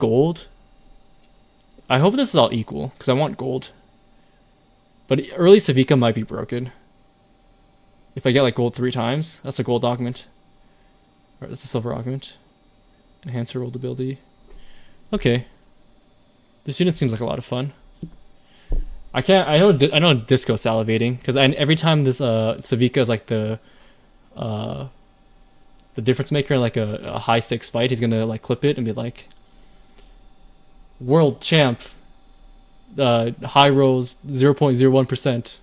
gold. I hope this is all equal, because I want gold. But early Savika might be broken. If I get like gold 3 times, that's a gold augment. Or that's a silver augment. Enhance her rolled ability. Okay. This unit seems like a lot of fun. I know Disco salivating, because every time this Savika is like the difference maker in like a high stakes fight, he's gonna like clip it and be like, world champ, high rolls 0.01%.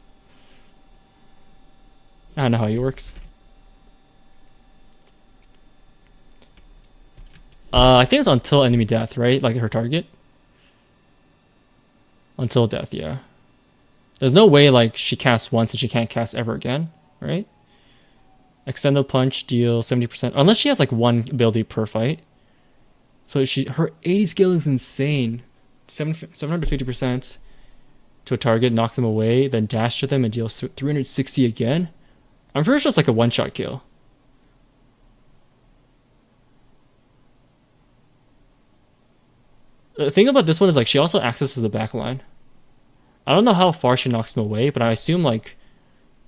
I don't know how he works. I think it's until enemy death, right? Like her target. Until death, yeah. There's no way like she casts once and she can't cast ever again, right? Extendo punch deal 70%, unless she has like one ability per fight. So her 80 scaling is insane. 750% to a target, knock them away, then dash to them and deal 360 again. I'm pretty sure it's like a one-shot kill. The thing about this one is like she also accesses the back line. I don't know how far she knocks them away, but I assume like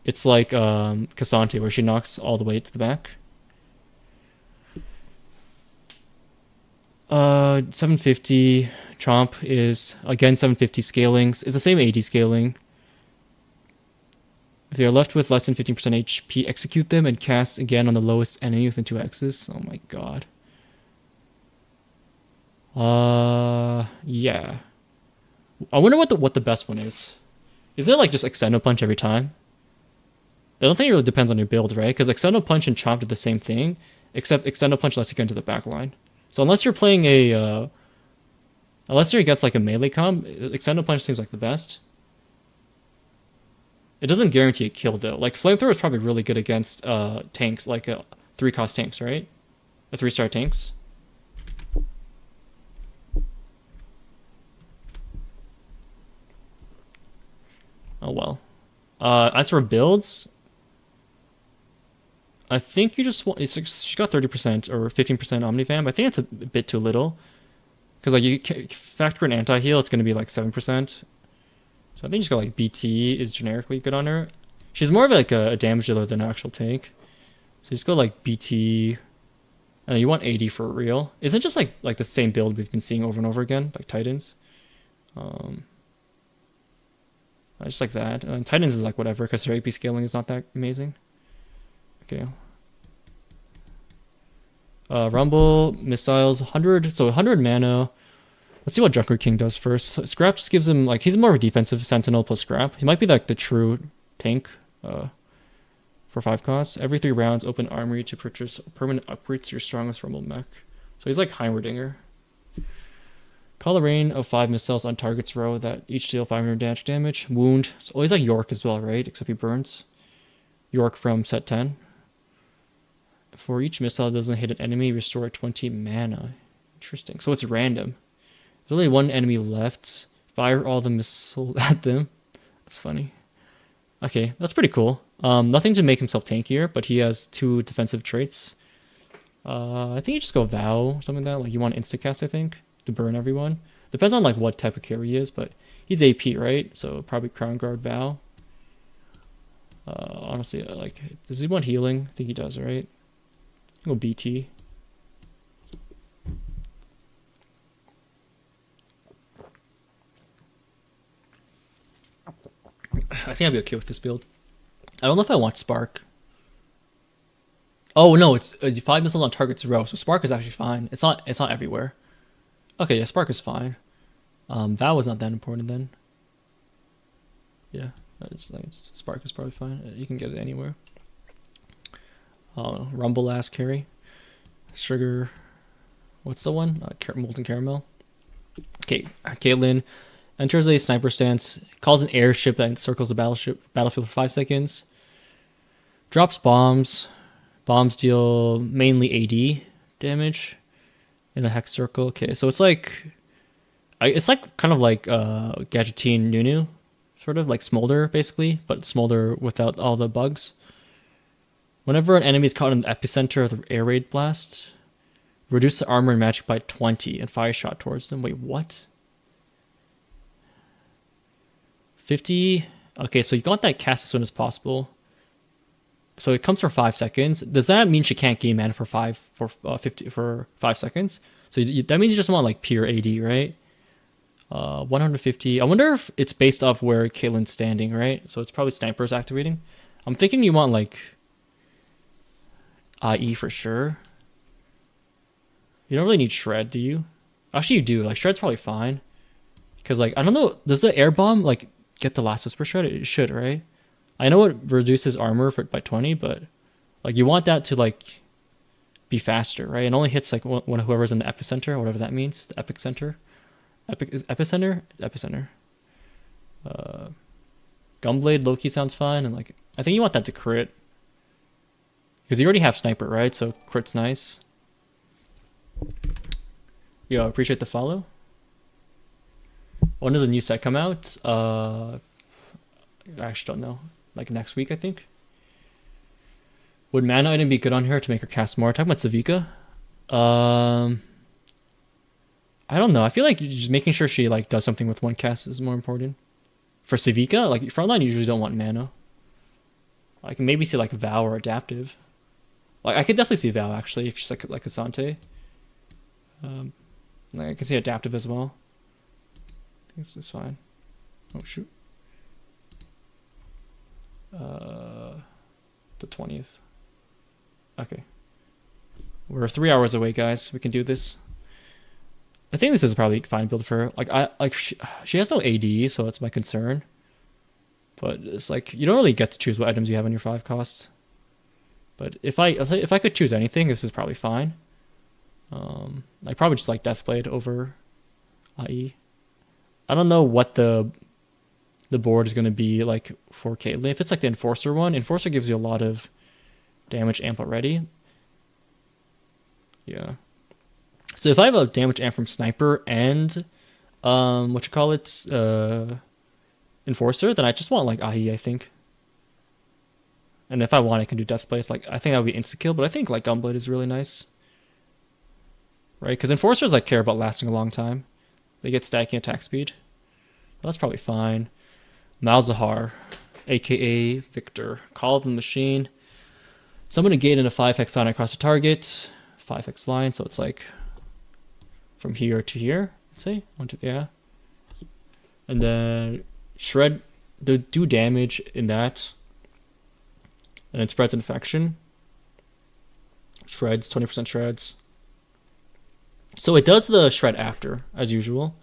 it's like Cassante where she knocks all the way to the back. 750 Chomp is again 750 scalings. It's the same AD scaling. If you're left with less than 15% HP, execute them and cast again on the lowest enemy within 2 axes. Oh my god. Yeah. I wonder what the best one is. Is there like just Extendo Punch every time? I don't think it really depends on your build, right? Because Extendo Punch and Chomp do the same thing, except Extendo Punch lets you get into the back line. So unless you're playing unless you're against like a melee comp, Extendo Punch seems like the best. It doesn't guarantee a kill though. Like Flamethrower is probably really good against tanks, like 3-cost tanks, right? The 3-star tanks. Oh well. As for builds, I think you just want. She got 30% or 15% Omnifam. I think it's a bit too little, because like you factor in anti-heal, it's going to be like 7%. So I think just got like BT is generically good on her. She's more of like a damage dealer than an actual tank. So just go like BT. And you want 80 for real. Isn't it just like the same build we've been seeing over and over again, like Titans? Just like that. Titans is like whatever, because their AP scaling is not that amazing. Okay. Rumble, missiles, 100. So 100 mana. Let's see what Drunkard King does first. Scrap just gives him, like, he's more of a defensive sentinel plus scrap. He might be like the true tank for 5 costs. Every 3 rounds, open armory to purchase permanent upgrades to your strongest Rumble mech. So he's like Heimerdinger. Call a rain of 5 missiles on target's row that each deal 500 damage. Wound. So he's like York as well, right? Except he burns. York from set 10. For each missile that doesn't hit an enemy, restore 20 mana. Interesting. So it's random. There's only 1 enemy left. Fire all the missiles at them. That's funny. Okay, that's pretty cool. Nothing to make himself tankier, but he has 2 defensive traits. I think you just go Vow or something like that. Like you want instacast, I think, to burn everyone. Depends on like what type of carry he is, but he's AP, right? So probably Crown Guard Vow. Honestly, like, does he want healing? I think he does, right? Go BT. I think I'll be okay with this build. I don't know if I want Spark. Oh no, it's 5 missiles on target's row, so Spark is actually fine. It's not everywhere. Okay, yeah, Spark is fine. Vow was not that important then. Yeah, Spark is probably fine. You can get it anywhere. Rumble last carry. Sugar. What's the one? Molten Caramel. Okay, Caitlyn enters a sniper stance, calls an airship that circles the battlefield for 5 seconds. Drops bombs. Bombs deal mainly AD damage in a hex circle. Okay, so it's like kind of like Gadgettine Nunu, sort of like Smolder basically, but Smolder without all the bugs. Whenever an enemy is caught in the epicenter of the air raid blast, Reduce the armor and magic by 20 and fire shot towards them. Wait, what? 50. Okay, so you want that cast as soon as possible. So it comes for 5 seconds. Does that mean she can't gain mana for 5 seconds? So that means you just want like pure AD, right? 150. I wonder if it's based off where Caitlyn's standing, right? So it's probably snipers activating. I'm thinking you want like IE for sure. You don't really need shred, do you? Actually, you do. Like shred's probably fine. Because like I don't know, does the air bomb like get the last whisper shred? It should, right? I know it reduces armor by 20, but like you want that to like be faster, right? It only hits like when whoever's in the epicenter, or whatever that means, the epic center. Epicenter. Gunblade Loki sounds fine, and like I think you want that to crit because you already have sniper, right? So crit's nice. Yo, appreciate the follow. When does a new set come out? I actually don't know. Like next week, I think. Would mana item be good on her to make her cast more? Talking about Savika. I don't know. I feel like just making sure she like does something with one cast is more important. For Savika, like frontline usually don't want mana. I can maybe see like Vow or Adaptive. Like I could definitely see Vow actually if she's like Asante. Like I can see Adaptive as well. I think this is fine. Oh shoot. The 20th. Okay. We're 3 hours away, guys. We can do this. I think this is probably a fine build for her. Like she has no AD, so that's my concern. But it's like you don't really get to choose what items you have on your 5 costs. But if I could choose anything, this is probably fine. I probably just like Deathblade over IE. I don't know what the board is going to be like for Caitlyn. If it's like the Enforcer one, Enforcer gives you a lot of damage amp already. Yeah. So if I have a damage amp from Sniper and Enforcer, then I just want like IE, I think. And if I want, I can do Deathblade. Like I think that would be insta kill, but I think like Gunblade is really nice. Right? Because Enforcers like care about lasting a long time. They get stacking attack speed. That's probably fine. Malzahar, aka Victor. Call of the Machine. Summon a gate and a 5x line across the target. 5x line, so it's like from here to here, let's say. Yeah. And then shred, do damage in that. And it spreads infection. Shreds, 20% shreds. So it does the shred after, as usual.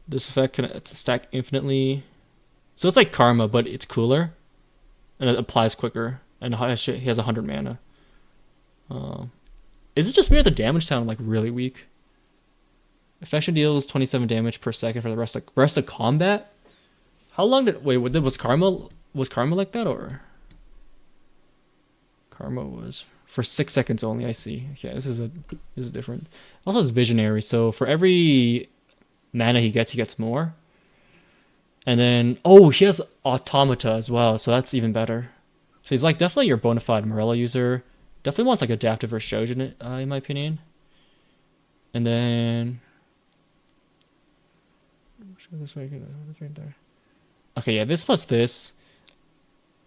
This effect can stack infinitely. So it's like Karma, but it's cooler. And it applies quicker. And he has 100 mana. Is it just me or the damage sound like really weak? Infection deals 27 damage per second for the rest of combat? How long did... Wait, was Karma like that, or... Karma was... For 6 seconds only, I see. Okay, this is different. Also, it's Visionary, so for every mana he gets more. And then... Oh, he has Automata as well, so that's even better. So he's like definitely your bona fide Morella user. Definitely wants like Adaptive or Shojin, in my opinion. And then... Okay, yeah, this plus this.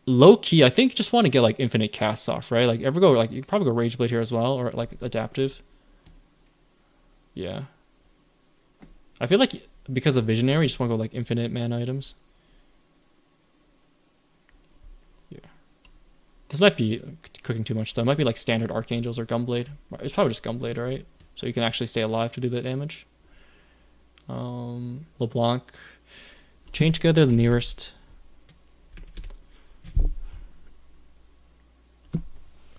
Low key, I think just want to get like infinite casts off, right? Like you can probably go Rageblade here as well, or like Adaptive. Yeah. I feel like because of Visionary, you just want to go like infinite mana items. Yeah. This might be cooking too much though. It might be like standard Archangels or Gunblade. It's probably just Gunblade, right? So you can actually stay alive to do the damage. LeBlanc. Chain together the nearest.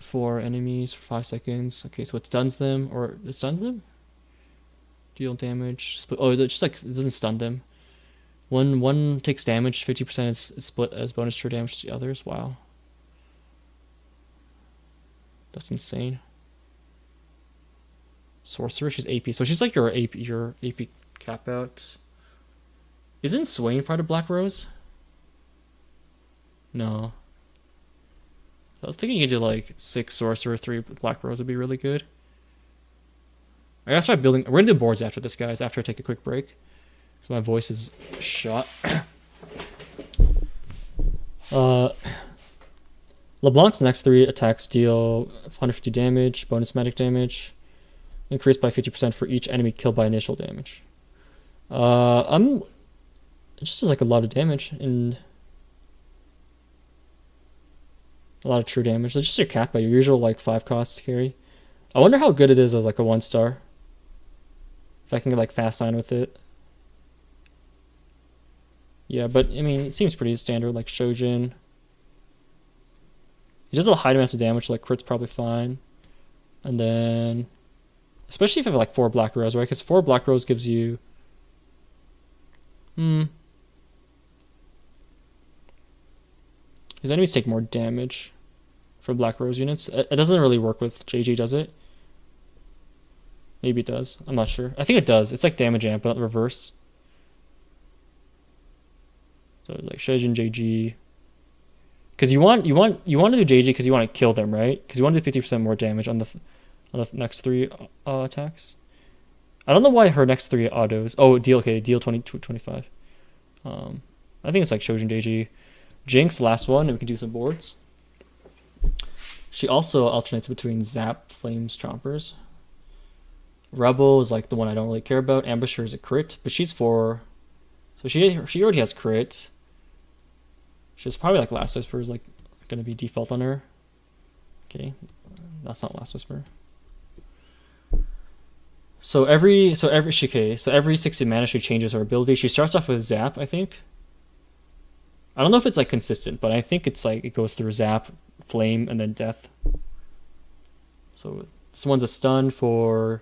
4 enemies for 5 seconds. Okay, so it stuns them, or it stuns them? Deal damage. Oh, it just like it doesn't stun them. One takes damage, 50% is split as bonus true damage to the others. Wow. That's insane. Sorcerer, she's AP. So she's like your AP cap out. Isn't Swain part of Black Rose? No. I was thinking you could do like 6 Sorcerer, 3 Black Rose would be really good. I gotta start building. We're gonna do boards after this, guys. After I take a quick break, so my voice is shot. LeBlanc's next 3 attacks deal 150 damage, bonus magic damage, increased by 50% for each enemy killed by initial damage. It just does like a lot of damage and a lot of true damage. It's just your cap by your usual like 5 costs to carry. I wonder how good it is as like a 1-star. If I can get like fast 9 with it. Yeah, but I mean, it seems pretty standard, like Shojin. He does a high amounts of damage, like crit's probably fine. And then, especially if you have like 4 black rows, right? Because 4 black rows gives you... His enemies take more damage from black rose units. It doesn't really work with JG, does it? Maybe it does. I'm not sure. I think it does. It's like damage amp, but reverse. So like Shojin JG. Because you want to do JG because you want to kill them, right? Because you want to do 50% more damage on the next 3 attacks. I don't know why her next 3 autos. Oh, deal 20 25. I think it's like Shojin JG. Jinx, last one, and we can do some boards. She also alternates between Zap, Flames, Chompers. Rebel is like the one I don't really care about. Ambusher is a crit, but she's 4. So she already has crit. She's probably like Last Whisper is like gonna be default on her. Okay, that's not Last Whisper. So every 60 mana she changes her ability. She starts off with Zap, I think. I don't know if it's like consistent, but I think it's like it goes through Zap, Flame, and then Death. So this one's a stun for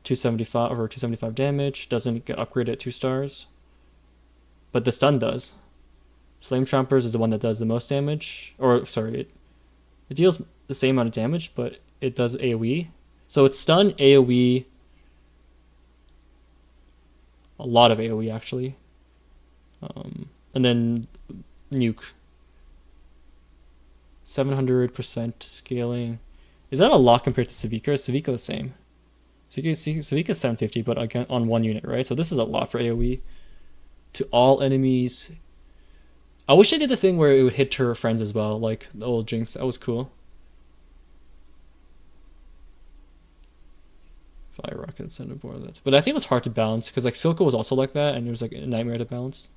275 or 275 damage. Doesn't get upgraded at 2 stars, but the stun does. Flame Chompers is the one that does the most damage, or sorry, it deals the same amount of damage, but it does AoE. So it's stun, AoE, a lot of AoE actually, and then nuke. 700% scaling. Is that a lot compared to Savika? Is Savika the same? Savika is 750, but again on 1 unit, right? So this is a lot for AoE. To all enemies. I wish I did the thing where it would hit her friends as well, like the old Jinx. That was cool. Fire Rocket, Center Board. But I think it was hard to balance, because like Silco was also like that, and it was like a nightmare to balance.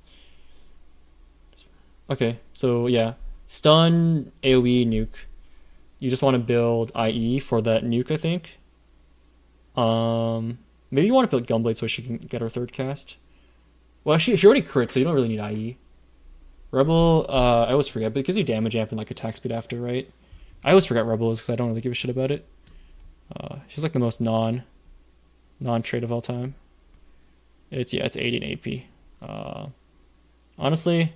Okay, so yeah. Stun, AoE, nuke. You just want to build IE for that nuke, I think. Maybe you want to build Gunblade so she can get her 3rd cast. Well, she already crit, so you don't really need IE. Rebel, I always forget, but it gives you damage amp and like attack speed after, right? I always forget Rebel is because I don't really give a shit about it. She's like the most non-trait of all time. It's 80 in AP. Honestly,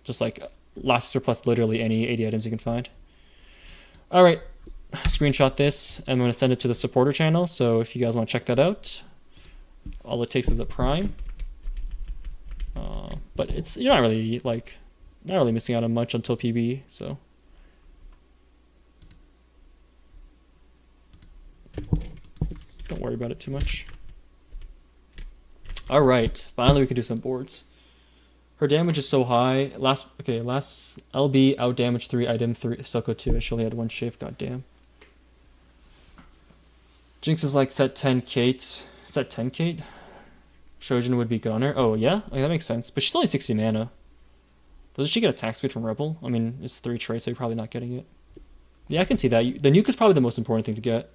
just like Laster plus literally any 80 items you can find. All right, screenshot this. I'm going to send it to the supporter channel. So if you guys want to check that out, all it takes is a prime. But you're not really missing out on much until PB. So don't worry about it too much. All right, finally we can do some boards. Her damage is so high. Last LB out damage 3, item 3, Silco 2. She only had 1 shift. Goddamn. Jinx is like set 10 Kate. Set 10 Kate. Shojin would be good on her. Oh yeah, okay, that makes sense. But she's only 60 mana. Doesn't she get attack speed from Rebel? I mean, it's 3 traits, so you're probably not getting it. Yeah, I can see that. The nuke is probably the most important thing to get.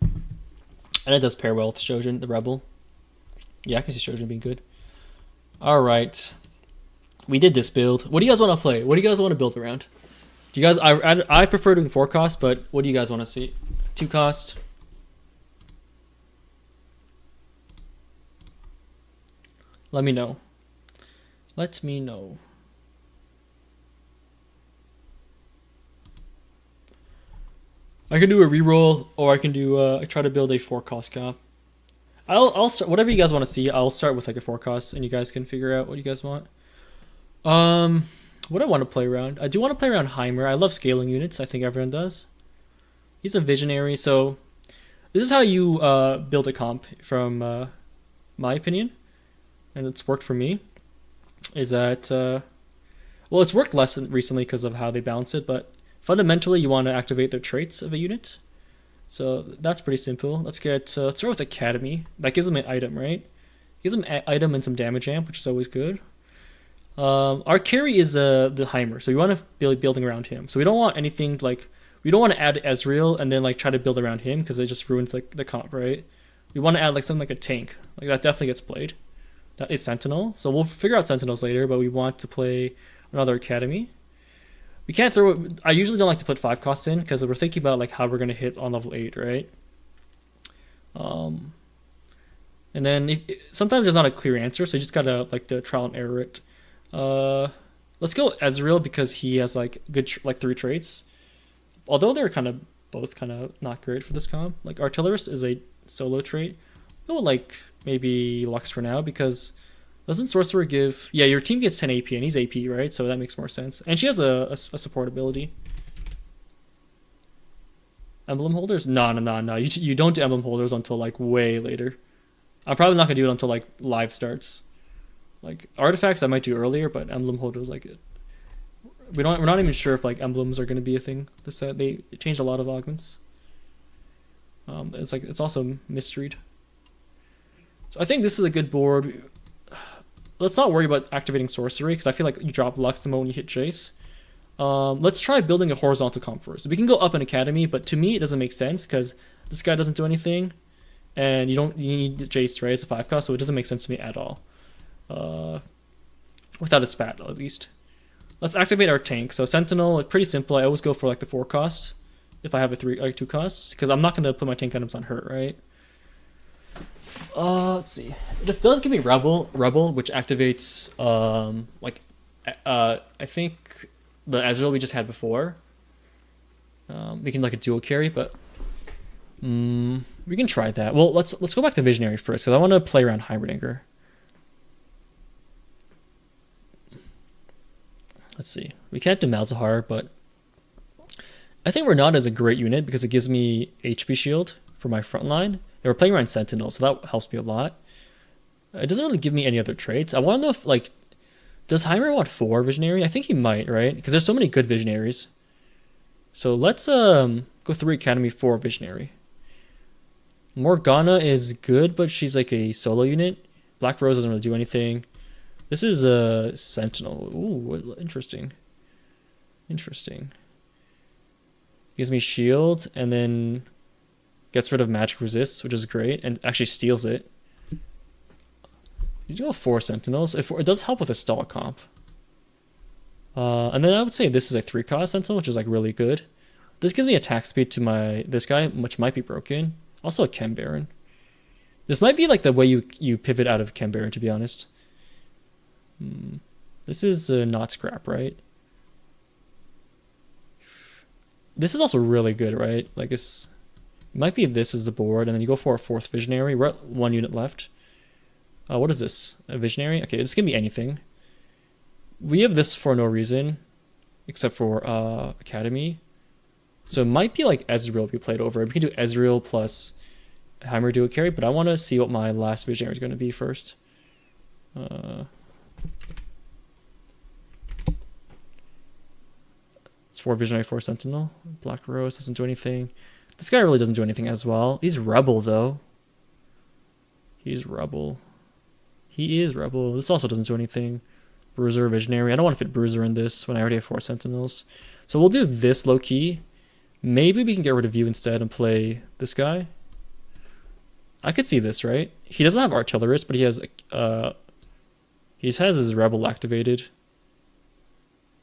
And it does pair well with Shojin, the Rebel. Yeah, I can see Shojin being good. Alright. We did this build. What do you guys want to play? What do you guys want to build around? Do you guys... I prefer doing 4 costs, but what do you guys want to see? 2 costs? Let me know. Let me know. I can do a reroll, or I can do try to build a 4 cost cap. I'll start whatever you guys want to see. I'll start with like a 4 cost, and you guys can figure out what you guys want. What I want to play around? I do want to play around Heimer. I love scaling units. I think everyone does. He's a visionary, so this is how you build a comp from my opinion, and it's worked for me. Is that well, it's worked less recently because of how they balance it, but fundamentally you want to activate the traits of a unit. So that's pretty simple. Let's start with Academy. That gives them an item, right? Gives them an item and some damage amp, which is always good. Our carry is the Heimer, so we want to be building around him. So we don't want anything like, we don't want to add Ezreal and then like try to build around him because it just ruins like the comp, right? We want to add like something like a tank. Like that definitely gets played. That is Sentinel. So we'll figure out Sentinels later, but we want to play another Academy. We can't throw it. I usually don't like to put 5 costs in because we're thinking about like how we're going to hit on level 8, right? And then sometimes there's not a clear answer, so you just gotta like to trial and error it. Let's go Ezreal because he has like good like 3 traits. Although they're both kind of not great for this comp. Like Artillerist is a solo trait. Go like maybe Lux for now because doesn't Sorcerer give... Yeah, your team gets 10 AP and he's AP, right? So that makes more sense. And she has a support ability. Emblem holders? No. You don't do emblem holders until like way later. I'm probably not gonna do it until like live starts. Like artifacts I might do earlier, but emblem holders like it. We're not even sure if like emblems are gonna be a thing. This set they changed a lot of augments. It's also mysteried. So I think this is a good board. Let's not worry about activating sorcery because I feel like you drop Lux the moment you hit Chase. Let's try building a horizontal comp first. We can go up in Academy, but to me it doesn't make sense because this guy doesn't do anything, and you need Jace, right? It's a 5 cost, so it doesn't make sense to me at all. Without a spat, at least. Let's activate our tank. So Sentinel, pretty simple. I always go for like the 4 cost if I have a 2 costs because I'm not gonna put my tank items on hurt, right? Let's see. This does give me Rebel, which activates I think the Ezreal we just had before. We can like a dual carry, but we can try that. Well, let's go back to Visionary first because I want to play around Heimerdinger. Let's see. We can't do Malzahar, but I think Renata is a great unit because it gives me HP shield for my front line. And we're playing around Sentinel, so that helps me a lot. It doesn't really give me any other traits. I want to know if, like, does Heimer want 4 Visionary? I think he might, right? Because there's so many good Visionaries. So let's go 3 Academy, 4 Visionary. Morgana is good, but she's like a solo unit. Black Rose doesn't really do anything. This is a Sentinel. Ooh, interesting. Interesting. Gives me shield, and then gets rid of magic resists, which is great, and actually steals it. You do have 4 Sentinels. It does help with a stall comp. And then I would say this is a 3 cost Sentinel, which is like really good. This gives me attack speed to this guy, which might be broken. Also a Chem Baron. This might be like the way you pivot out of Chem Baron, to be honest. This is not scrap, right? This is also really good, right? Like it might be this is the board, and then you go for a 4th Visionary. We're at 1 unit left. What is this? A Visionary? Okay, this can be anything. We have this for no reason, except for Academy. So it might be like Ezreal we played over. We can do Ezreal plus Heimer do a carry, but I want to see what my last Visionary is going to be first. It's 4 Visionary, 4 Sentinel. Black Rose doesn't do anything. This guy really doesn't do anything as well. He's Rebel, though. He's Rebel. He is Rebel. This also doesn't do anything. Bruiser, Visionary. I don't want to fit Bruiser in this when I already have 4 Sentinels. So we'll do this low-key. Maybe we can get rid of you instead and play this guy. I could see this, right? He doesn't have Artillerist, but he has his Rebel activated.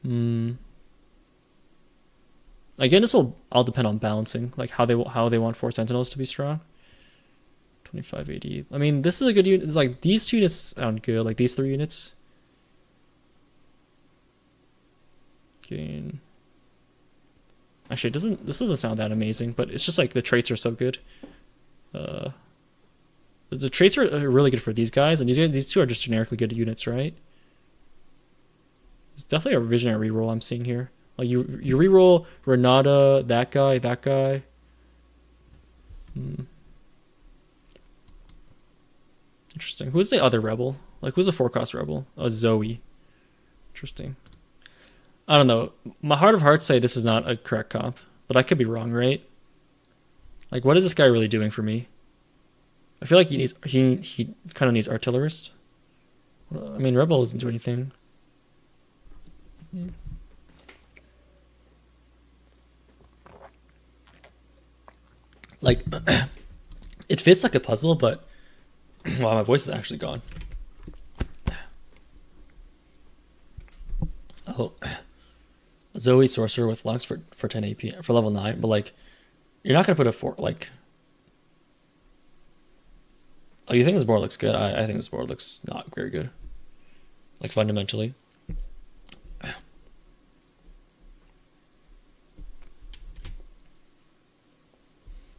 Again, this will all depend on balancing, like how they want 4 Sentinels to be strong. 2580. I mean, this is a good unit. It's like these 2 units sound good, like these 3 units. Gain. Actually, this doesn't sound that amazing, but it's just like the traits are so good. The traits are really good for these guys, and these 2 are just generically good units, right? It's definitely a visionary reroll I'm seeing here. Like you reroll Renata, that guy, that guy. Interesting. Who's the other rebel? Like who's the 4-cost rebel? Oh, Zoe. Interesting. I don't know. My heart of hearts say this is not a correct comp, but I could be wrong, right? Like, what is this guy really doing for me? I feel like he kind of needs artillerists. I mean, rebel doesn't do anything. Like, it fits like a puzzle, but wow, my voice is actually gone. Oh, Zoe sorcerer with Lux for 10 AP for level 9, but like, you're not gonna put a 4 like. Oh, you think this board looks good? I think this board looks not very good. Like fundamentally.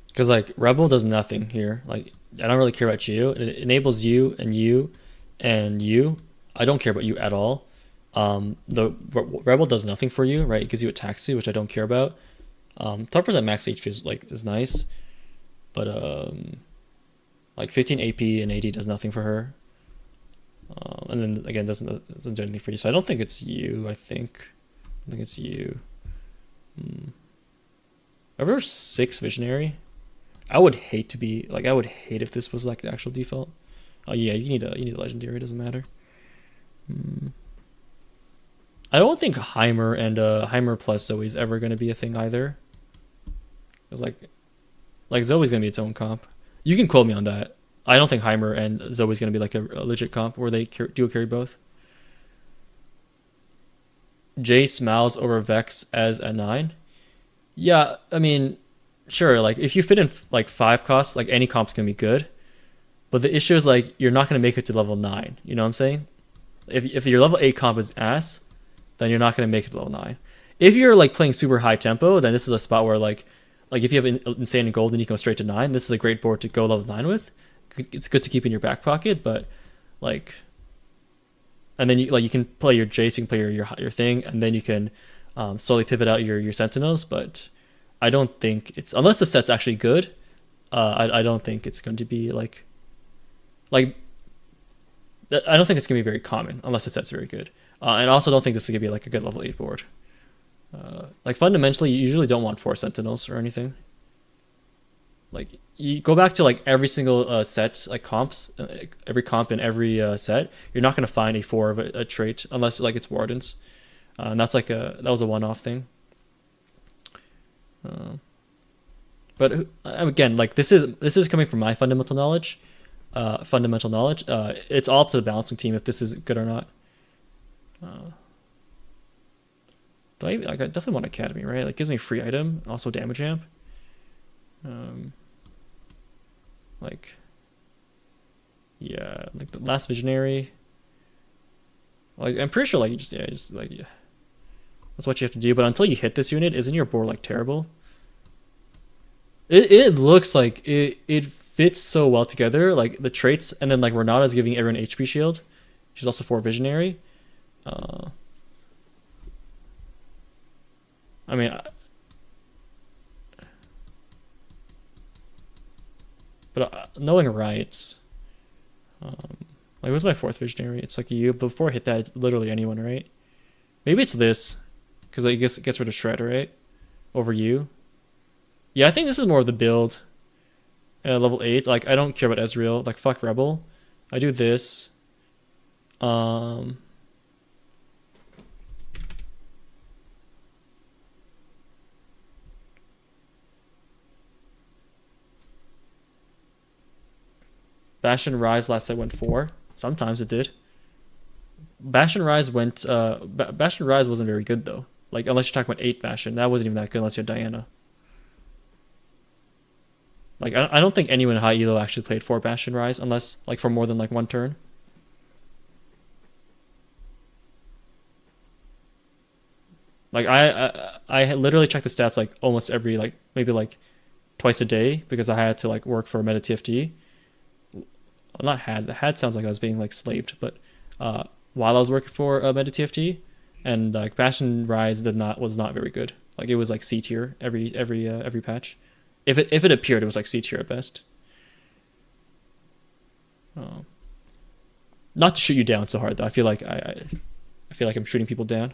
Because like Rebel does nothing here. Like I don't really care about you. It enables you and you and you. I don't care about you at all. The Rebel does nothing for you, right? It gives you a taxi, which I don't care about. 12% max HP is nice, but like 15 AP and 80 does nothing for her. And then again doesn't do anything for you. So I don't think it's you. I think it's you. Ever 6 visionary? I would hate to be like, I would hate if this was like the actual default. Oh yeah, you need a legendary. It doesn't matter. I don't think Heimer and Heimer plus Zoe is ever going to be a thing either. It's like Zoe's going to be its own comp. You can quote me on that. I don't think Heimer and Zoe's going to be like a legit comp where they dual carry both. Jace Mouse over Vex as a 9. Yeah, I mean, sure. Like if you fit in like 5 costs, like any comp's going to be good. But the issue is like you're not going to make it to level 9. You know what I'm saying? If your level 8 comp is ass, then you're not going to make it to level 9. If you're like playing super high tempo, then this is a spot where like if you have insane gold and you go straight to 9, this is a great board to go level 9 with. It's good to keep in your back pocket, but like, and then you can play your Jace, you can play your thing, and then you can slowly pivot out your sentinels. But I don't think it's, unless the set's actually good, I don't think it's going to be like I don't think it's going to be very common unless the set's very good. And I also don't think this is going to be like a good level 8 board. Like fundamentally, you usually don't want 4 sentinels or anything. Like you go back to like every single set, like comps, every comp in every set, you're not going to find a 4 of a trait unless like it's wardens, and that's like that was a one-off thing. But again, like this is coming from my fundamental knowledge. It's all up to the balancing team if this is good or not. But I definitely want Academy, right? Like, it gives me free item, also damage amp. Like, yeah, like the last visionary. Like, I'm pretty sure, like, that's what you have to do. But until you hit this unit, isn't your board like terrible? It looks like it fits so well together, like the traits, and then like Renata's giving everyone HP shield. She's also 4 visionary. I mean, but knowing right, like what's my 4th visionary? It's like you. Before I hit that, it's literally anyone, right? Maybe it's this, because I guess it gets rid of Shred, right? Over you. Yeah, I think this is more of the build. Level 8, like I don't care about Ezreal. Like fuck Rebel. I do this. Bastion Rise last set went 4. Sometimes it did. Bastion Rise went. Bastion Rise wasn't very good though. Like unless you're talking about 8 Bastion, that wasn't even that good unless you had Diana. Like I don't think anyone in high elo actually played 4 Bastion Rise unless like for more than like 1 turn. Like I literally check the stats like almost every like maybe like twice a day because I had to like work for Meta TFT. Well, not had sounds like I was being like slaved, but while I was working for Meta TFT, and like Bastion Rise was not very good. Like it was like C tier every patch. If it appeared, it was like C tier at best. Not to shoot you down so hard though. I feel like I feel like I'm shooting people down.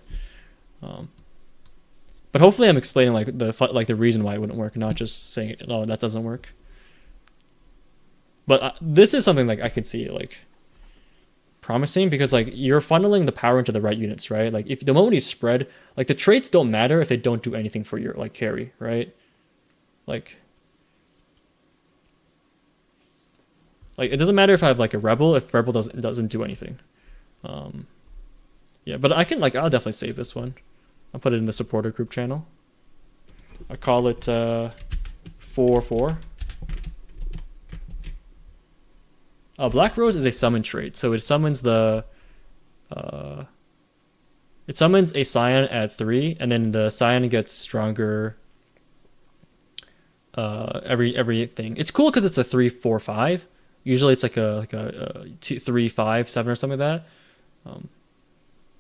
But hopefully I'm explaining like the reason why it wouldn't work, not just saying, oh, that doesn't work. But this is something like I could see like promising, because like you're funneling the power into the right units, right? Like if the moment you spread, like the traits don't matter if they don't do anything for your like carry, right? Like it doesn't matter if I have like a rebel if rebel doesn't do anything. Yeah, but I can like I'll definitely save this one. I'll put it in the supporter group channel. I call it 4/4. Black Rose is a summon trait, so it summons it summons a Scion at 3, and then the Scion gets stronger everything. It's cool because it's a 3/4/5. Usually it's like a 2, 3, 5, 7 or something like that.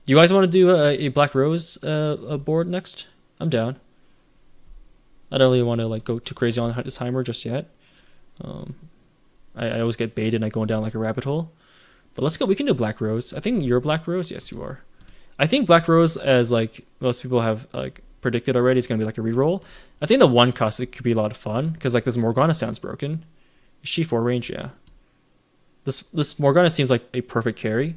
Do you guys want to do a Black Rose a board next? I'm down. I don't really want to like go too crazy on this timer just yet. I always get baited and I go down like a rabbit hole. But let's go. We can do Black Rose. I think you're Black Rose. Yes, you are. I think Black Rose, as like most people have like predicted already, is gonna be like a reroll. I think the one cost it could be a lot of fun because like this Morgana sounds broken. Is she 4 range? Yeah. This Morgana seems like a perfect carry.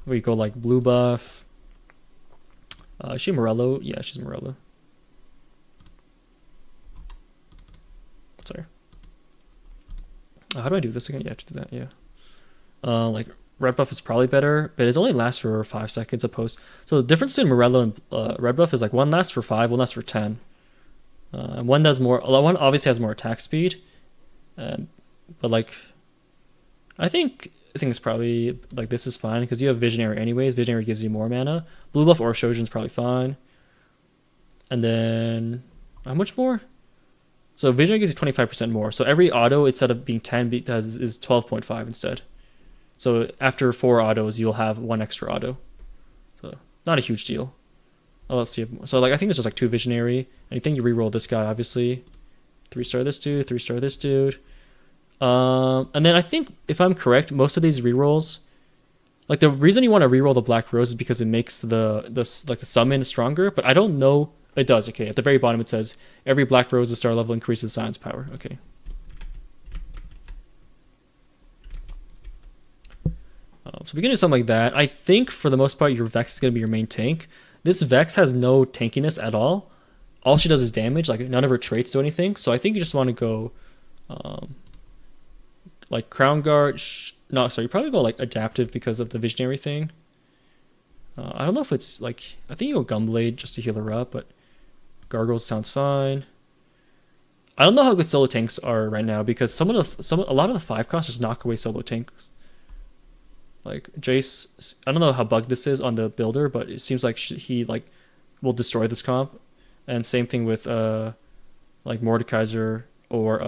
We go like blue buff. Is she Morello? Yeah, she's Morello. Sorry. How do I do this again? Yeah, I have to do that. Yeah. Like red buff is probably better, but it only lasts for 5 seconds opposed. So the difference between Morello and red buff is like one lasts for 5, one lasts for 10. And one does more. One obviously has more attack speed, but like I think it's probably like this is fine because you have Visionary anyways. Visionary gives you more mana. Blue buff or Shojin is probably fine. And then how much more? So Visionary gives you 25% more. So every auto instead of being 10 is 12.5 instead. So after 4 autos, you'll have 1 extra auto. So not a huge deal. Oh, let's see. So like I think there's just like 2 Visionary. And you think you reroll this guy, obviously. 3-star this dude, 3-star this dude. And then I think if I'm correct, most of these rerolls, like the reason you want to reroll the Black Rose is because it makes the summon stronger. But I don't know. It does. Okay, at the very bottom it says every Black Rose's star level increases Scion's power. Okay. So we can do something like that. I think for the most part your Vex is going to be your main tank. This Vex has no tankiness at all. All she does is damage. Like none of her traits do anything. So I think you just want to go like Crown Guard. No, sorry, you probably go like Adaptive because of the Visionary thing. I don't know if it's like, I think you go Gunblade just to heal her up, but Gargoyles sounds fine. I don't know how good solo tanks are right now because a lot of the 5 costs just knock away solo tanks. Like Jace, I don't know how bugged this is on the builder, but it seems like he like will destroy this comp. And same thing with like Mordekaiser or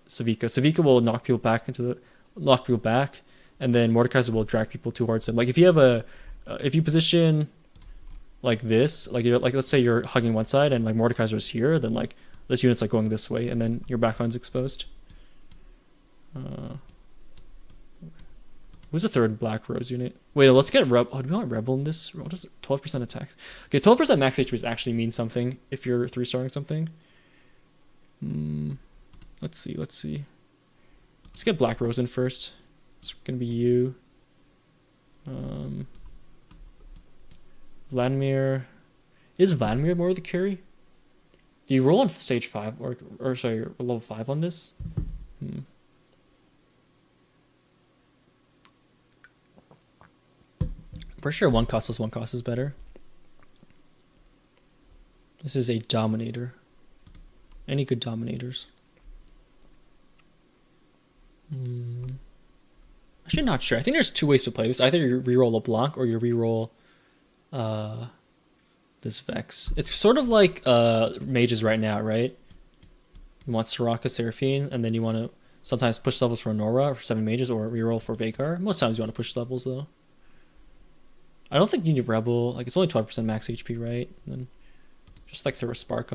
Savika. Savika will knock people back, and then Mordekaiser will drag people towards him. Like if you have if you position like this, like let's say you're hugging one side and like Mordekaiser is here, then like this unit's like going this way, and then your backline's exposed. Who's the third Black Rose unit? Wait, let's get Rebel. Oh, do we want Rebel in this? What is it? 12% attack. Okay, 12% max HP actually means something if you're 3-starring something. Let's see. Let's get Black Rose in first. It's gonna be you. Vladimir. Is Vladimir more of the carry? Do you roll on stage 5 or sorry, level 5 on this? For sure, one cost is better. This is a Dominator. Any good Dominators? Actually, not sure. I think there's 2 ways to play this. Either you reroll LeBlanc or you reroll this Vex. It's sort of like mages right now, right? You want Soraka, Seraphine, and then you want to sometimes push levels for Nora for 7 mages or reroll for Vhagar. Most times you want to push levels though. I don't think you need Rebel. Like, it's only 12% max HP, right? And then just like throw a Spark